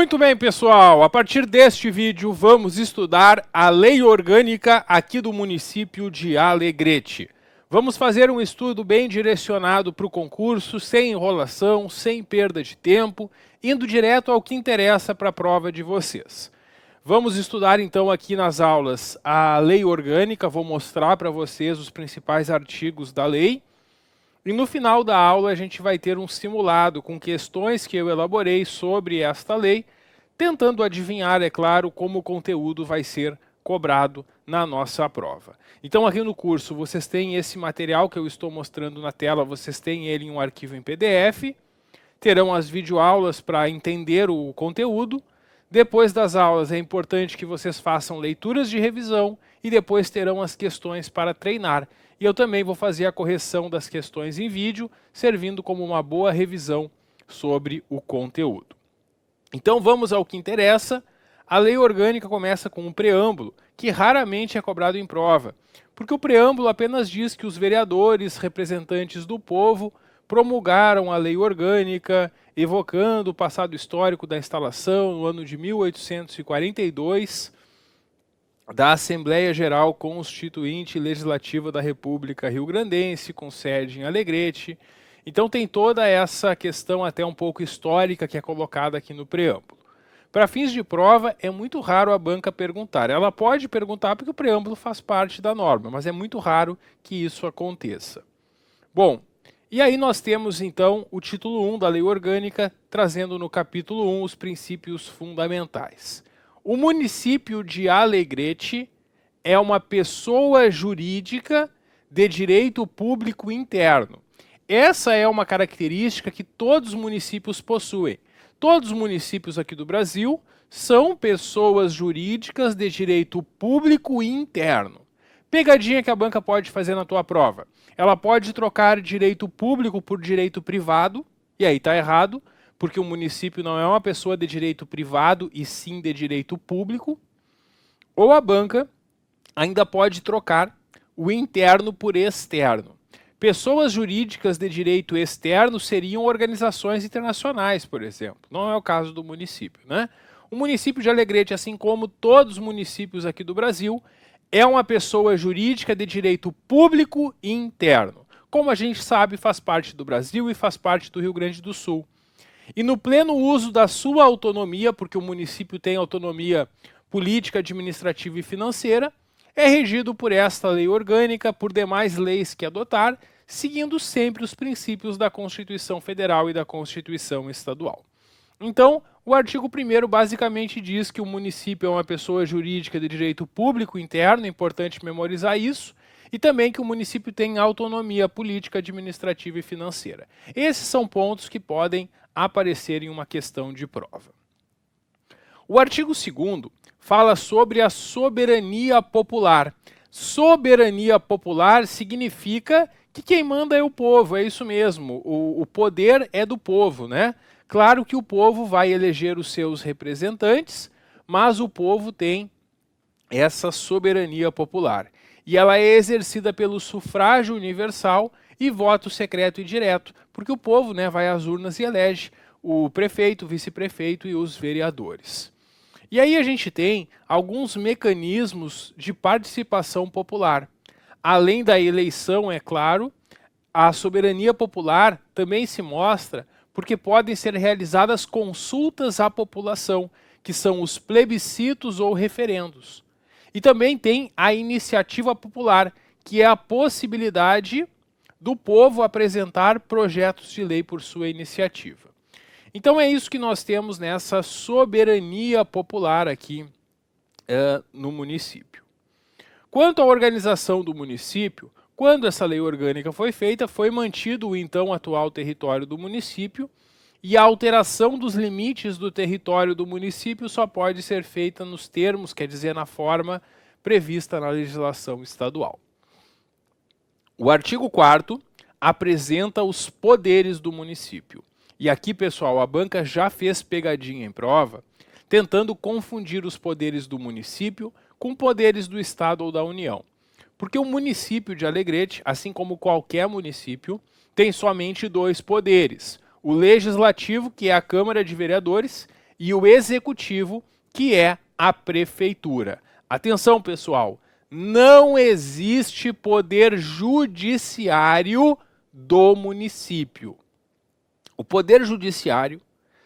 Muito bem, pessoal, a partir deste vídeo vamos estudar a lei orgânica aqui do município de Alegrete. Vamos fazer um estudo bem direcionado para o concurso, sem enrolação, sem perda de tempo, indo direto ao que interessa para a prova de vocês. Vamos estudar então aqui nas aulas a lei orgânica, vou mostrar para vocês os principais artigos da lei. E no final da aula a gente vai ter um simulado com questões que eu elaborei sobre esta lei, tentando adivinhar, é claro, como o conteúdo vai ser cobrado na nossa prova. Então aqui no curso vocês têm esse material que eu estou mostrando na tela, vocês têm ele em um arquivo em PDF, terão as videoaulas para entender o conteúdo. Depois das aulas é importante que vocês façam leituras de revisão e depois terão as questões para treinar. E eu também vou fazer a correção das questões em vídeo, servindo como uma boa revisão sobre o conteúdo. Então vamos ao que interessa. A lei orgânica começa com um preâmbulo, que raramente é cobrado em prova, porque o preâmbulo apenas diz que os vereadores, representantes do povo, promulgaram a lei orgânica, evocando o passado histórico da instalação no ano de 1842, da Assembleia Geral Constituinte e Legislativa da República Rio-Grandense, com sede em Alegrete. Então tem toda essa questão até um pouco histórica que é colocada aqui no preâmbulo. Para fins de prova, é muito raro a banca perguntar. Ela pode perguntar porque o preâmbulo faz parte da norma, mas é muito raro que isso aconteça. Bom, e aí nós temos então o título 1 da Lei Orgânica, trazendo no capítulo 1 os princípios fundamentais. O município de Alegrete é uma pessoa jurídica de direito público interno. Essa é uma característica que todos os municípios possuem. Todos os municípios aqui do Brasil são pessoas jurídicas de direito público interno. Pegadinha que a banca pode fazer na tua prova. Ela pode trocar direito público por direito privado, e aí está errado, porque o município não é uma pessoa de direito privado e sim de direito público. Ou a banca ainda pode trocar o interno por externo. Pessoas jurídicas de direito externo seriam organizações internacionais, por exemplo. Não é o caso do município, né? O município de Alegrete, assim como todos os municípios aqui do Brasil, é uma pessoa jurídica de direito público e interno. Como a gente sabe, faz parte do Brasil e faz parte do Rio Grande do Sul. E no pleno uso da sua autonomia, porque o município tem autonomia política, administrativa e financeira, é regido por esta lei orgânica, por demais leis que adotar, seguindo sempre os princípios da Constituição Federal e da Constituição Estadual. Então, o artigo 1º basicamente diz que o município é uma pessoa jurídica de direito público interno, é importante memorizar isso, e também que o município tem autonomia política, administrativa e financeira. Esses são pontos que podem aparecer em uma questão de prova. O artigo 2º fala sobre a soberania popular. Soberania popular significa que quem manda é o povo, é isso mesmo, o poder é do povo, né? Claro que o povo vai eleger os seus representantes, mas o povo tem essa soberania popular. E ela é exercida pelo sufrágio universal e voto secreto e direto, porque o povo, né, vai às urnas e elege o prefeito, o vice-prefeito e os vereadores. E aí a gente tem alguns mecanismos de participação popular. Além da eleição, é claro, a soberania popular também se mostra porque podem ser realizadas consultas à população, que são os plebiscitos ou referendos. E também tem a iniciativa popular, que é a possibilidade do povo apresentar projetos de lei por sua iniciativa. Então é isso que nós temos nessa soberania popular aqui no município. Quanto à organização do município, quando essa lei orgânica foi feita, foi mantido o então atual território do município e a alteração dos limites do território do município só pode ser feita nos termos, quer dizer, na forma prevista na legislação estadual. O artigo 4º apresenta os poderes do município. E aqui, pessoal, a banca já fez pegadinha em prova, tentando confundir os poderes do município com poderes do Estado ou da União. Porque o município de Alegrete, assim como qualquer município, tem somente dois poderes. O legislativo, que é a Câmara de Vereadores, e o executivo, que é a prefeitura. Atenção, pessoal, não existe poder judiciário do município. O poder judiciário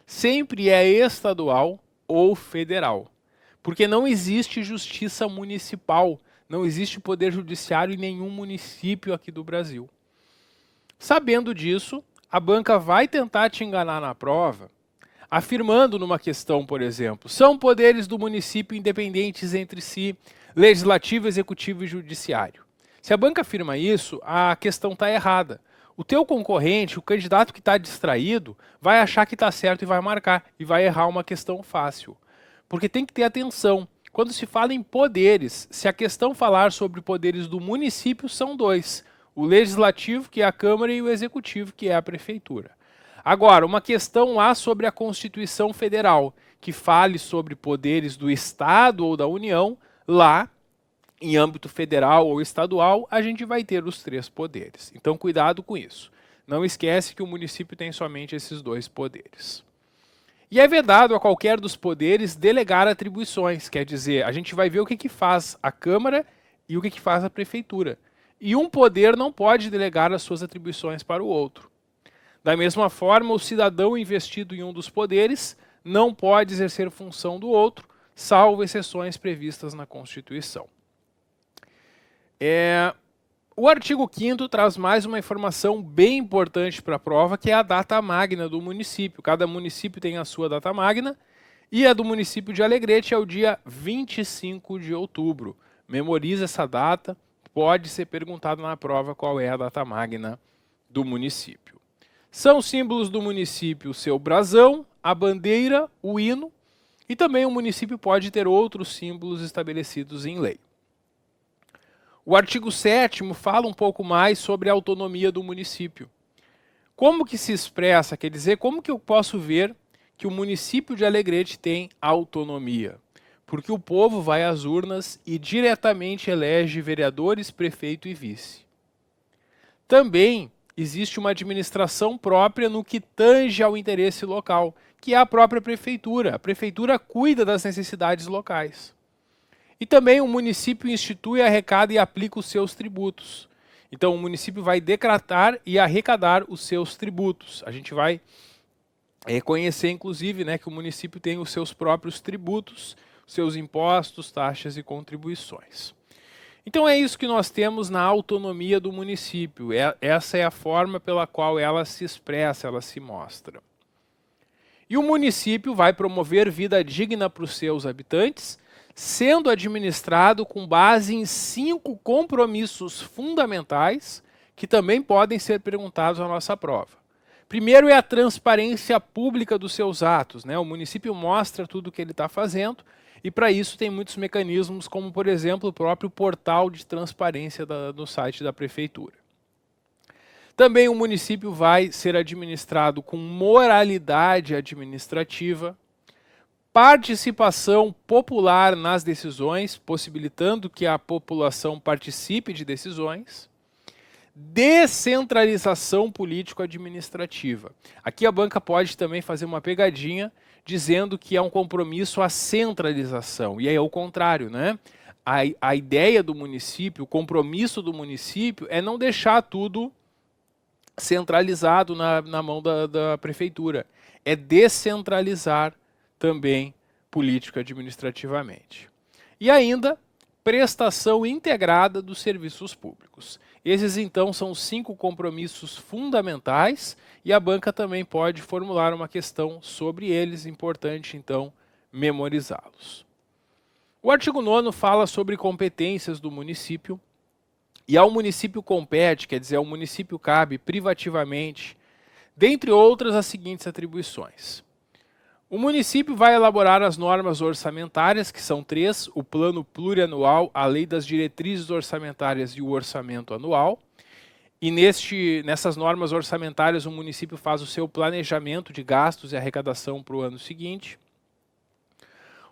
sempre é estadual ou federal, porque não existe justiça municipal, não existe poder judiciário em nenhum município aqui do Brasil. Sabendo disso, a banca vai tentar te enganar na prova, afirmando numa questão, por exemplo, são poderes do município independentes entre si, legislativo, executivo e judiciário. Se a banca afirma isso, a questão está errada. O teu concorrente, o candidato que está distraído, vai achar que está certo e vai marcar, e vai errar uma questão fácil. Porque tem que ter atenção. Quando se fala em poderes, se a questão falar sobre poderes do município, são dois. O legislativo, que é a Câmara, e o executivo, que é a prefeitura. Agora, uma questão lá sobre a Constituição Federal, que fale sobre poderes do Estado ou da União, lá, em âmbito federal ou estadual, a gente vai ter os 3 poderes. Então, cuidado com isso. Não esquece que o município tem somente esses 2 poderes. E é vedado a qualquer dos poderes delegar atribuições, quer dizer, a gente vai ver o que faz a Câmara e o que faz a Prefeitura. E um poder não pode delegar as suas atribuições para o outro. Da mesma forma, o cidadão investido em um dos poderes não pode exercer função do outro, salvo exceções previstas na Constituição. O artigo 5º traz mais uma informação bem importante para a prova, que é a data magna do município. Cada município tem a sua data magna, e a do município de Alegrete é o dia 25 de outubro. Memoriza essa data, pode ser perguntado na prova qual é a data magna do município. São símbolos do município o seu brasão, a bandeira, o hino, e também o município pode ter outros símbolos estabelecidos em lei. O artigo 7º fala um pouco mais sobre a autonomia do município. Como que se expressa? Quer dizer, como que eu posso ver que o município de Alegrete tem autonomia? Porque o povo vai às urnas e diretamente elege vereadores, prefeito e vice. Também existe uma administração própria no que tange ao interesse local, que é a própria prefeitura. A prefeitura cuida das necessidades locais. E também o município institui, arrecada e aplica os seus tributos. Então o município vai decretar e arrecadar os seus tributos. A gente vai reconhecer, inclusive, né, que o município tem os seus próprios tributos, seus impostos, taxas e contribuições. Então é isso que nós temos na autonomia do município. Essa é a forma pela qual ela se expressa, ela se mostra. E o município vai promover vida digna para os seus habitantes, sendo administrado com base em 5 compromissos fundamentais, que também podem ser perguntados na nossa prova. Primeiro é a transparência pública dos seus atos, né? O município mostra tudo o que ele está fazendo, e para isso tem muitos mecanismos, como por exemplo o próprio portal de transparência no site da prefeitura. Também o município vai ser administrado com moralidade administrativa, participação popular nas decisões, possibilitando que a população participe de decisões, descentralização político-administrativa. Aqui a banca pode também fazer uma pegadinha, dizendo que é um compromisso à centralização, e aí é o contrário, né? A ideia do município, o compromisso do município é não deixar tudo centralizado na mão da prefeitura, é descentralizar também político-administrativamente. E ainda, prestação integrada dos serviços públicos. Esses, então, são 5 compromissos fundamentais e a banca também pode formular uma questão sobre eles, importante, então, memorizá-los. O artigo 9º fala sobre competências do município e ao município compete, quer dizer, ao município cabe privativamente, dentre outras, as seguintes atribuições. O município vai elaborar as normas orçamentárias, que são 3, o plano plurianual, a lei das diretrizes orçamentárias e o orçamento anual. E nessas normas orçamentárias o município faz o seu planejamento de gastos e arrecadação para o ano seguinte.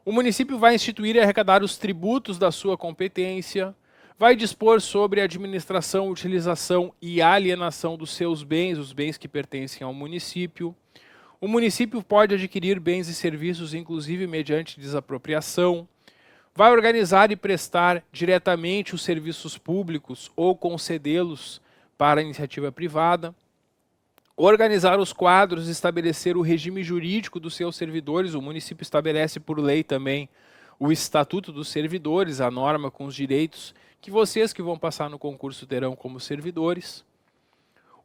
O município vai instituir e arrecadar os tributos da sua competência, vai dispor sobre a administração, utilização e alienação dos seus bens, os bens que pertencem ao município. O município pode adquirir bens e serviços, inclusive mediante desapropriação. Vai organizar e prestar diretamente os serviços públicos ou concedê-los para a iniciativa privada. Organizar os quadros, estabelecer o regime jurídico dos seus servidores. O município estabelece por lei também o Estatuto dos Servidores, a norma com os direitos que vocês que vão passar no concurso terão como servidores.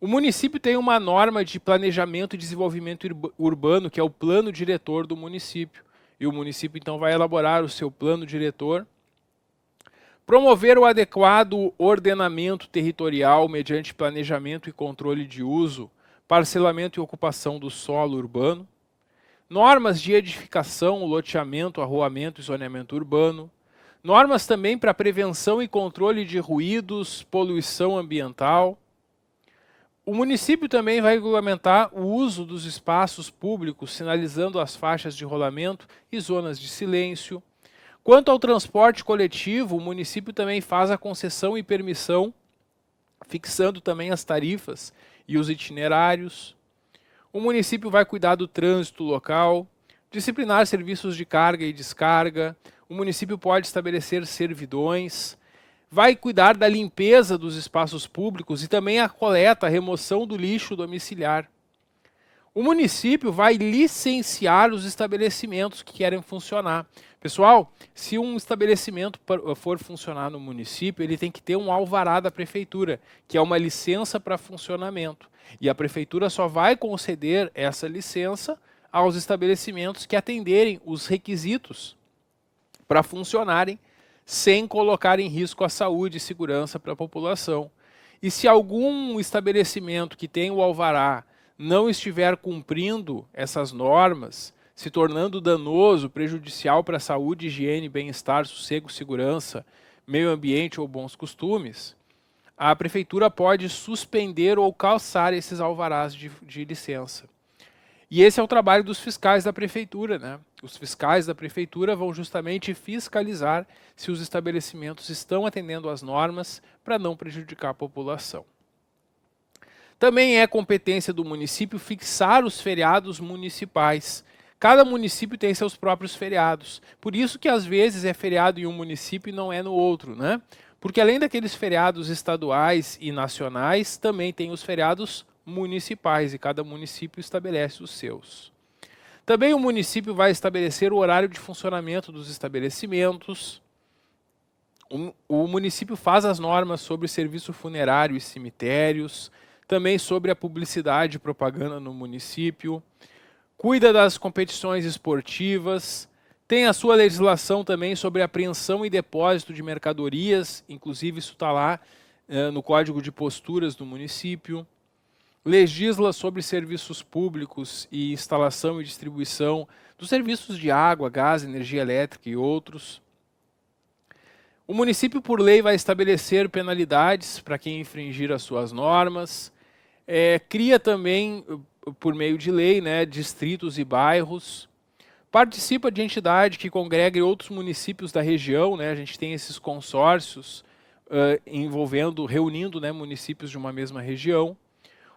O município tem uma norma de planejamento e desenvolvimento urbano, que é o plano diretor do município. E o município, então, vai elaborar o seu plano diretor. Promover o adequado ordenamento territorial mediante planejamento e controle de uso, parcelamento e ocupação do solo urbano. Normas de edificação, loteamento, arruamento e zoneamento urbano. Normas também para prevenção e controle de ruídos, poluição ambiental. O município também vai regulamentar o uso dos espaços públicos, sinalizando as faixas de rolamento e zonas de silêncio. Quanto ao transporte coletivo, o município também faz a concessão e permissão, fixando também as tarifas e os itinerários. O município vai cuidar do trânsito local, disciplinar serviços de carga e descarga. O município pode estabelecer servidões, vai cuidar da limpeza dos espaços públicos e também a coleta, a remoção do lixo domiciliar. O município vai licenciar os estabelecimentos que querem funcionar. Pessoal, se um estabelecimento for funcionar no município, ele tem que ter um alvará da prefeitura, que é uma licença para funcionamento. E a prefeitura só vai conceder essa licença aos estabelecimentos que atenderem os requisitos para funcionarem sem colocar em risco a saúde e segurança para a população. E se algum estabelecimento que tem o alvará não estiver cumprindo essas normas, se tornando danoso, prejudicial para a saúde, higiene, bem-estar, sossego, segurança, meio ambiente ou bons costumes, a prefeitura pode suspender ou cassar esses alvarás de licença. E esse é o trabalho dos fiscais da prefeitura, né? Os fiscais da prefeitura vão justamente fiscalizar se os estabelecimentos estão atendendo às normas para não prejudicar a população. Também é competência do município fixar os feriados municipais. Cada município tem seus próprios feriados. Por isso que às vezes é feriado em um município e não é no outro, né? Porque além daqueles feriados estaduais e nacionais, também tem os feriados municipais e cada município estabelece os seus. Também o município vai estabelecer o horário de funcionamento dos estabelecimentos. O município faz as normas sobre serviço funerário e cemitérios, também sobre a publicidade e propaganda no município, cuida das competições esportivas, tem a sua legislação também sobre apreensão e depósito de mercadorias, inclusive isso está lá no Código de Posturas do município, legisla sobre serviços públicos e instalação e distribuição dos serviços de água, gás, energia elétrica e outros. O município, por lei, vai estabelecer penalidades para quem infringir as suas normas, cria também, por meio de lei, né, distritos e bairros, participa de entidade que congregue outros municípios da região, né, a gente tem esses consórcios reunindo, né, municípios de uma mesma região.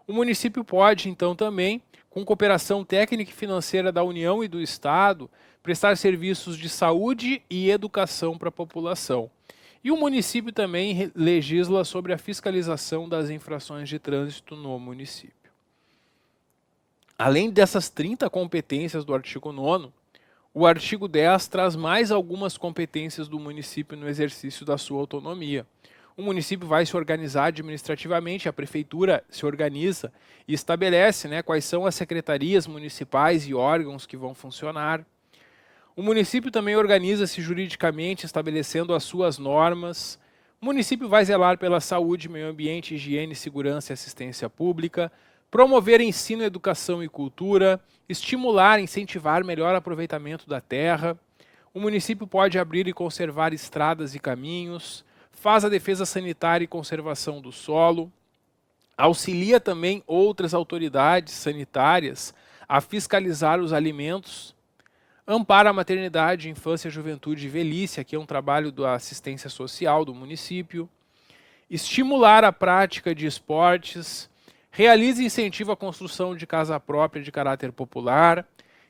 O município pode, então, também, com cooperação técnica e financeira da União e do Estado, prestar serviços de saúde e educação para a população. E o município também legisla sobre a fiscalização das infrações de trânsito no município. Além dessas 30 competências do artigo 9º, o artigo 10 traz mais algumas competências do município no exercício da sua autonomia. O município vai se organizar administrativamente, a prefeitura se organiza e estabelece, né, quais são as secretarias municipais e órgãos que vão funcionar. O município também organiza-se juridicamente, estabelecendo as suas normas. O município vai zelar pela saúde, meio ambiente, higiene, segurança e assistência pública, promover ensino, educação e cultura, estimular e incentivar melhor aproveitamento da terra. O município pode abrir e conservar estradas e caminhos, faz a defesa sanitária e conservação do solo, auxilia também outras autoridades sanitárias a fiscalizar os alimentos, ampara a maternidade, infância, juventude e velhice, aqui é um trabalho da assistência social do município, estimular a prática de esportes, Realiza incentivo à construção de casa própria de caráter popular.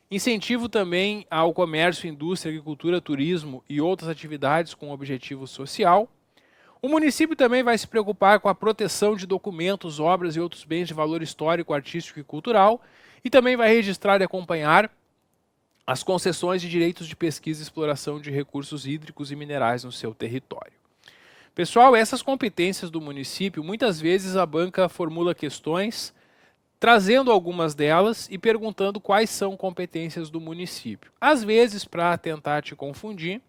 Incentivo também ao comércio, indústria, agricultura, turismo e outras atividades com objetivo social. O município também vai se preocupar com a proteção de documentos, obras e outros bens de valor histórico, artístico e cultural, e também vai registrar e acompanhar as concessões de direitos de pesquisa e exploração de recursos hídricos e minerais no seu território. Pessoal, essas competências do município, muitas vezes a banca formula questões, trazendo algumas delas e perguntando quais são competências do município. Às vezes, para tentar te confundir,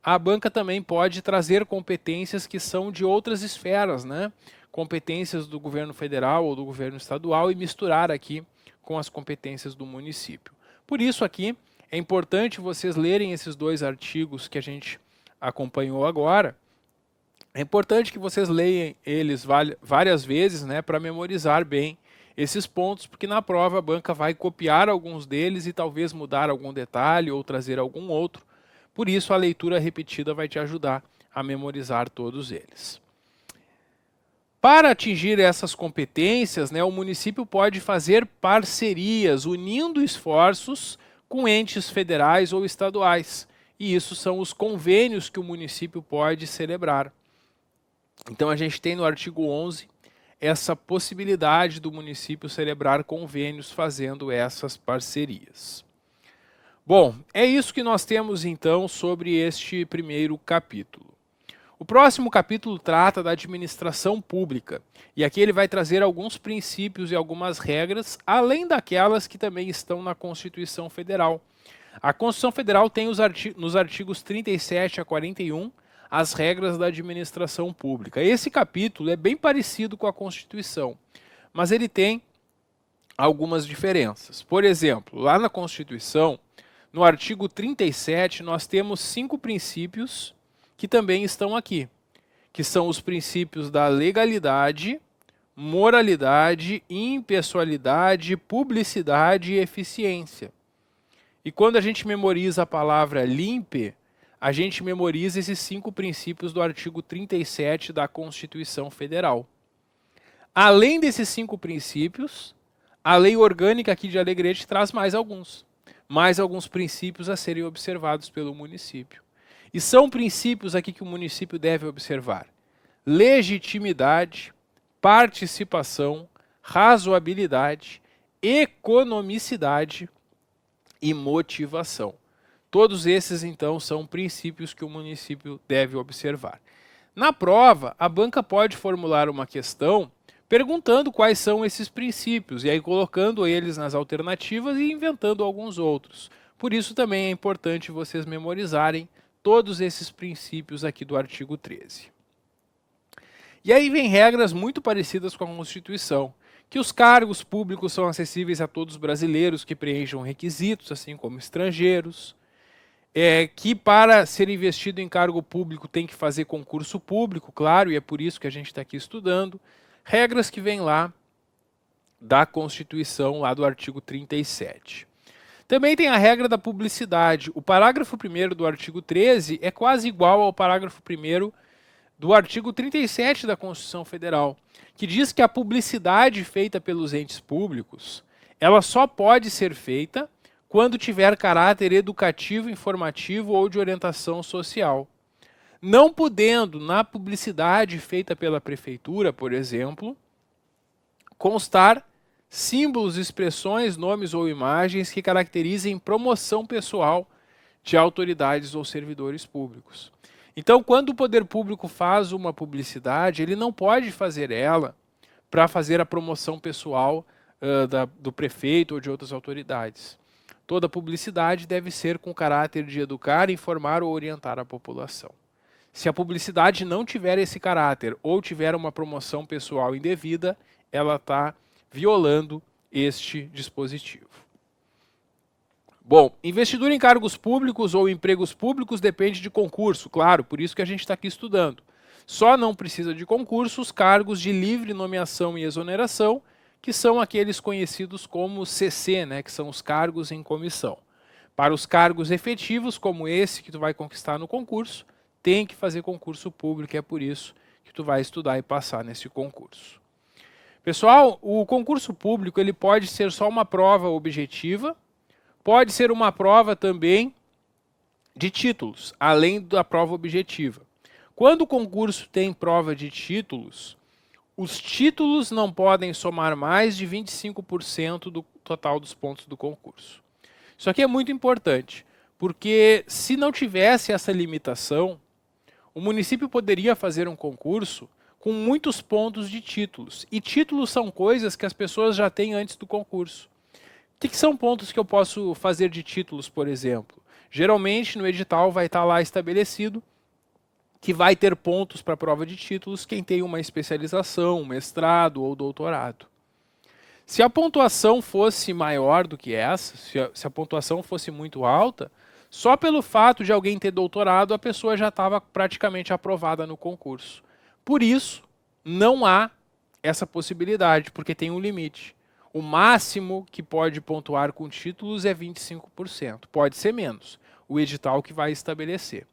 a banca também pode trazer competências que são de outras esferas, né? Competências do governo federal ou do governo estadual e misturar aqui com as competências do município. Por isso aqui é importante vocês lerem esses dois artigos que a gente acompanhou agora. É importante que vocês leiam eles várias vezes, né, para memorizar bem esses pontos, porque na prova a banca vai copiar alguns deles e talvez mudar algum detalhe ou trazer algum outro. Por isso, a leitura repetida vai te ajudar a memorizar todos eles. Para atingir essas competências, né, o município pode fazer parcerias, unindo esforços com entes federais ou estaduais. E isso são os convênios que o município pode celebrar. Então, a gente tem no artigo 11 essa possibilidade do município celebrar convênios fazendo essas parcerias. Bom, é isso que nós temos então sobre este primeiro capítulo. O próximo capítulo trata da administração pública, e aqui ele vai trazer alguns princípios e algumas regras, além daquelas que também estão na Constituição Federal. A Constituição Federal tem nos artigos 37 a 41 as regras da administração pública. Esse capítulo é bem parecido com a Constituição, mas ele tem algumas diferenças. Por exemplo, lá na Constituição, no artigo 37, nós temos 5 princípios que também estão aqui, que são os princípios da legalidade, moralidade, impessoalidade, publicidade e eficiência. E quando a gente memoriza a palavra limpe, a gente memoriza esses 5 princípios do artigo 37 da Constituição Federal. Além desses 5 princípios, a lei orgânica aqui de Alegrete traz mais alguns princípios a serem observados pelo município. E são princípios aqui que o município deve observar: legitimidade, participação, razoabilidade, economicidade e motivação. Todos esses, então, são princípios que o município deve observar. Na prova, a banca pode formular uma questão perguntando quais são esses princípios, e aí colocando eles nas alternativas e inventando alguns outros. Por isso também é importante vocês memorizarem todos esses princípios aqui do artigo 13. E aí vem regras muito parecidas com a Constituição, que os cargos públicos são acessíveis a todos os brasileiros que preencham requisitos, assim como estrangeiros, que para ser investido em cargo público tem que fazer concurso público, claro, e é por isso que a gente está aqui estudando. Regras que vêm lá da Constituição, lá do artigo 37. Também tem a regra da publicidade. O parágrafo 1º do artigo 13 é quase igual ao parágrafo 1º do artigo 37 da Constituição Federal, que diz que a publicidade feita pelos entes públicos, ela só pode ser feita quando tiver caráter educativo, informativo ou de orientação social. Não podendo, na publicidade feita pela prefeitura, por exemplo, constar símbolos, expressões, nomes ou imagens que caracterizem promoção pessoal de autoridades ou servidores públicos. Então, quando o poder público faz uma publicidade, ele não pode fazer ela para fazer a promoção pessoal do prefeito ou de outras autoridades. Toda publicidade deve ser com caráter de educar, informar ou orientar a população. Se a publicidade não tiver esse caráter ou tiver uma promoção pessoal indevida, ela está violando este dispositivo. Bom, investidura em cargos públicos ou empregos públicos depende de concurso, claro, por isso que a gente está aqui estudando. Só não precisa de concurso os cargos de livre nomeação e exoneração, que são aqueles conhecidos como CC, né, que são os cargos em comissão. Para os cargos efetivos, como esse que tu vai conquistar no concurso, tem que fazer concurso público, é por isso que tu vai estudar e passar nesse concurso. Pessoal, o concurso público ele pode ser só uma prova objetiva, pode ser uma prova também de títulos, além da prova objetiva. Quando o concurso tem prova de títulos, os títulos não podem somar mais de 25% do total dos pontos do concurso. Isso aqui é muito importante, porque se não tivesse essa limitação, o município poderia fazer um concurso com muitos pontos de títulos. E títulos são coisas que as pessoas já têm antes do concurso. O que são pontos que eu posso fazer de títulos, por exemplo? Geralmente no edital vai estar lá estabelecido que vai ter pontos para a prova de títulos quem tem uma especialização, um mestrado ou doutorado. Se a pontuação fosse maior do que essa, se a pontuação fosse muito alta, só pelo fato de alguém ter doutorado, a pessoa já estava praticamente aprovada no concurso. Por isso, não há essa possibilidade, porque tem um limite. O máximo que pode pontuar com títulos é 25%. Pode ser menos. O edital que vai estabelecer.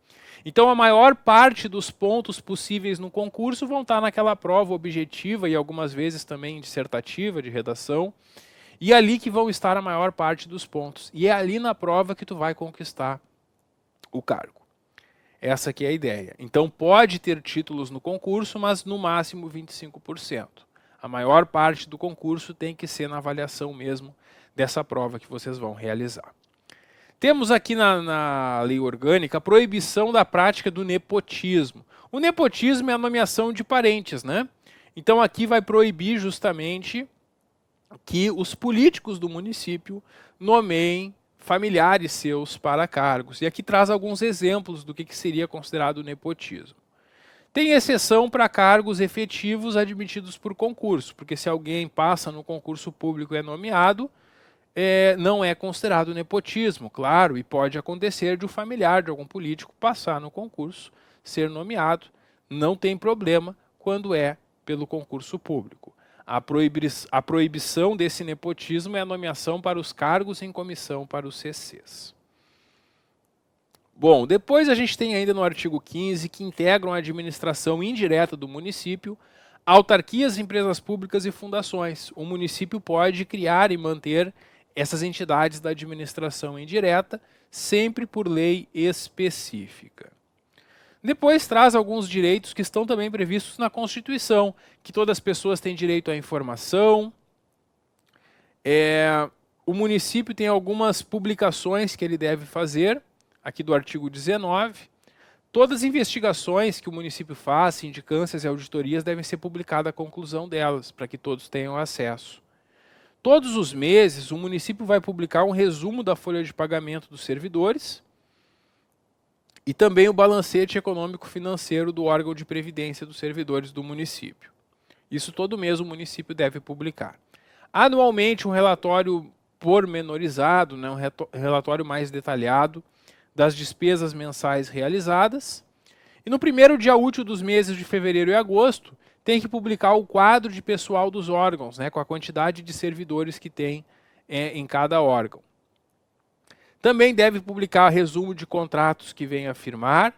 Então, a maior parte dos pontos possíveis no concurso vão estar naquela prova objetiva e algumas vezes também dissertativa, de redação. E é ali que vão estar a maior parte dos pontos. E é ali na prova que tu vai conquistar o cargo. Essa aqui é a ideia. Então, pode ter títulos no concurso, mas no máximo 25%. A maior parte do concurso tem que ser na avaliação mesmo dessa prova que vocês vão realizar. Temos aqui na lei orgânica a proibição da prática do nepotismo. O nepotismo é a nomeação de parentes, né? Então, aqui vai proibir justamente que os políticos do município nomeiem familiares seus para cargos. E aqui traz alguns exemplos do que seria considerado nepotismo. Tem exceção para cargos efetivos admitidos por concurso, porque se alguém passa no concurso público e é nomeado, não é considerado nepotismo, claro, e pode acontecer de um familiar de algum político passar no concurso, ser nomeado, não tem problema quando é pelo concurso público. A proibição desse nepotismo é a nomeação para os cargos em comissão para os CCs. Bom, depois a gente tem ainda no artigo 15 que integram a administração indireta do município, autarquias, empresas públicas e fundações. O município pode criar e manter essas entidades da administração indireta, sempre por lei específica. Depois traz alguns direitos que estão também previstos na Constituição, que todas as pessoas têm direito à informação. O município tem algumas publicações que ele deve fazer, aqui do artigo 19. Todas as investigações que o município faz, sindicâncias e auditorias, devem ser publicadas a conclusão delas, para que todos tenham acesso. Todos os meses, o município vai publicar um resumo da folha de pagamento dos servidores, e também o balancete econômico-financeiro do órgão de previdência dos servidores do município. Isso todo mês o município deve publicar. Anualmente, um relatório pormenorizado, né, um relatório mais detalhado das despesas mensais realizadas. E no primeiro dia útil dos meses de fevereiro e agosto, tem que publicar o quadro de pessoal dos órgãos, né, com a quantidade de servidores que tem em cada órgão. Também deve publicar resumo de contratos que venha a firmar,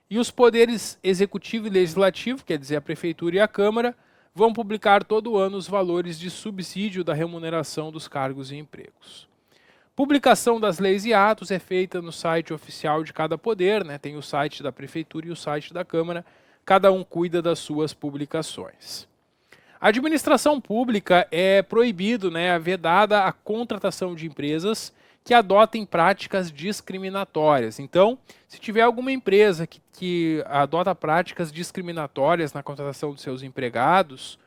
e os poderes executivo e legislativo, quer dizer, a Prefeitura e a Câmara, vão publicar todo ano os valores de subsídio da remuneração dos cargos e empregos. Publicação das leis e atos é feita no site oficial de cada poder, né? Tem o site da Prefeitura e o site da Câmara, cada um cuida das suas publicações. A administração pública é proibido, né, é vedada a contratação de empresas que adotem práticas discriminatórias. Então, se tiver alguma empresa que adota práticas discriminatórias na contratação dos seus empregados,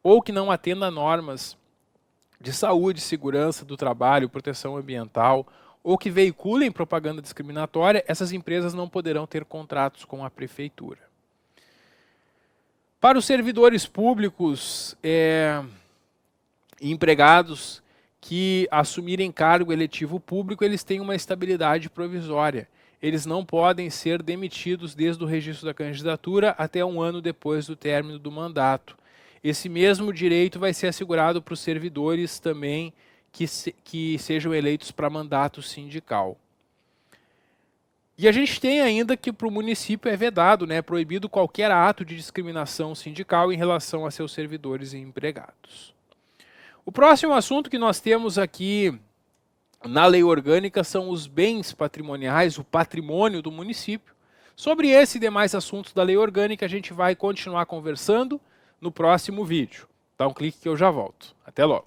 ou que não atenda a normas de saúde, segurança do trabalho, proteção ambiental, ou que veiculem propaganda discriminatória, essas empresas não poderão ter contratos com a prefeitura. Para os servidores públicos e empregados que assumirem cargo eletivo público, eles têm uma estabilidade provisória. Eles não podem ser demitidos desde o registro da candidatura até um ano depois do término do mandato. Esse mesmo direito vai ser assegurado para os servidores também que sejam eleitos para mandato sindical. E a gente tem ainda que para o município é vedado, né, proibido qualquer ato de discriminação sindical em relação a seus servidores e empregados. O próximo assunto que nós temos aqui na lei orgânica são os bens patrimoniais, o patrimônio do município. Sobre esse e demais assuntos da lei orgânica a gente vai continuar conversando no próximo vídeo. Dá um clique que eu já volto. Até logo.